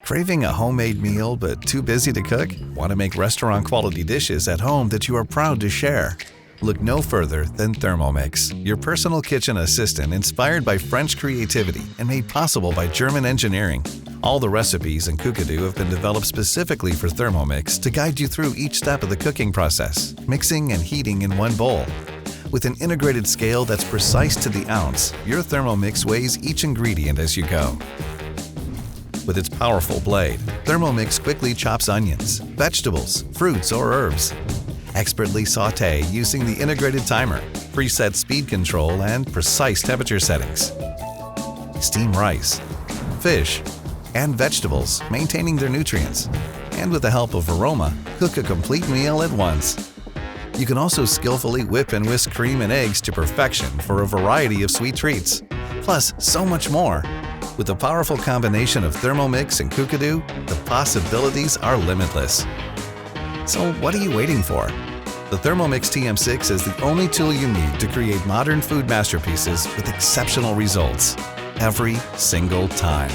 Craving a homemade meal but too busy to cook? Want to make restaurant-quality dishes at home that you are proud to share? Look no further than Thermomix, your personal kitchen assistant inspired by French creativity and made possible by German engineering. All the recipes in Cookidoo have been developed specifically for Thermomix to guide you through each step of the cooking process, mixing and heating in one bowl. With an integrated scale that's precise to the ounce, your Thermomix weighs each ingredient as you go. With its powerful blade, Thermomix quickly chops onions, vegetables, fruits, or herbs. Expertly sauté using the integrated timer, preset speed control, and precise temperature settings. Steam rice, fish, and vegetables, maintaining their nutrients. And with the help of aroma, cook a complete meal at once. You can also skillfully whip and whisk cream and eggs to perfection for a variety of sweet treats. Plus, so much more. With the powerful combination of Thermomix and Cookidoo, the possibilities are limitless. So what are you waiting for? The Thermomix TM6 is the only tool you need to create modern food masterpieces with exceptional results every single time.